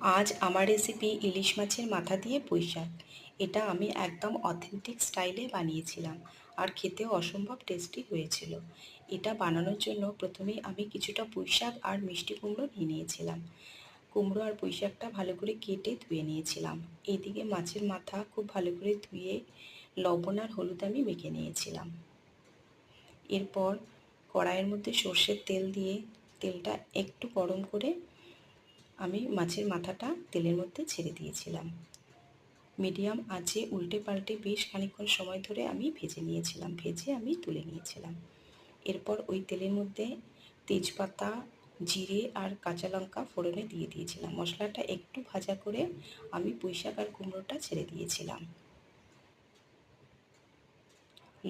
আজ আমার রেসিপি ইলিশ মাছের মাথা দিয়ে পুঁই শাক। এটা আমি একদম অথেন্টিক স্টাইলে বানিয়েছিলাম আর খেতেও অসম্ভব টেস্টি হয়েছিল। এটা বানানোর জন্য প্রথমেই আমি কিছুটা পুঁই শাক আর মিষ্টি কুমড়ো নিয়ে নিয়েছিলাম। কুমড়ো আর পুঁই শাকটা ভালো করে কেটে ধুয়ে নিয়েছিলাম। এইদিকে মাছের মাথা খুব ভালো করে ধুয়ে লবণ আর হলুদ আমি মেখে নিয়েছিলাম। এরপর কড়াইয়ের মধ্যে সর্ষের তেল দিয়ে তেলটা একটু গরম করে আমি মাছের মাথাটা তেলের মধ্যে ছেড়ে দিয়েছিলাম। মিডিয়াম আঁচে উল্টে পাল্টে বেশ খানিকক্ষণ সময় ধরে আমি ভেজে নিয়েছিলাম, ভেজে আমি তুলে নিয়েছিলাম। এরপর ওই তেলের মধ্যে তেজপাতা, জিরে আর কাঁচা লঙ্কা ফোড়নে দিয়ে দিয়েছিলাম। মশলাটা একটু ভাজা করে আমি পুঁই শাক আর কুমড়োটা ছেড়ে দিয়েছিলাম।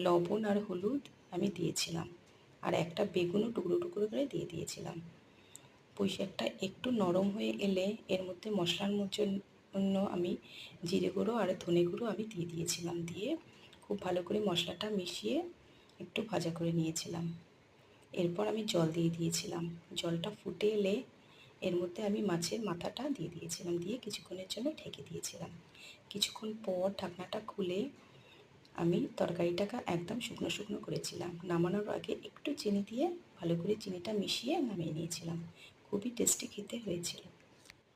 লবণ আর হলুদ আমি দিয়েছিলাম আর একটা বেগুনও টুকরো টুকরো করে দিয়ে দিয়েছিলাম। পুঁই শাকটা একটু নরম হয়ে এলে এর মধ্যে মশলার জন্য আমি জিরে গুঁড়ো আর ধনে গুঁড়ো আমি দিয়ে দিয়েছিলাম। দিয়ে খুব ভালো করে মশলাটা মিশিয়ে একটু ভাজা করে নিয়েছিলাম। এরপর আমি জল দিয়ে দিয়েছিলাম। জলটা ফুটে এলে এর মধ্যে আমি মাছের মাথাটা দিয়ে দিয়েছিলাম, দিয়ে কিছুক্ষণের জন্য ঢেকে দিয়েছিলাম। কিছুক্ষণ পর ঢাকনাটা খুলে আমি তরকারিটাকে একদম শুকনো শুকনো করেছিলাম। নামানোর আগে একটু চিনি দিয়ে ভালো করে চিনিটা মিশিয়ে নামিয়ে নিয়েছিলাম। খুবই টেস্টি খেতে হয়েছিল।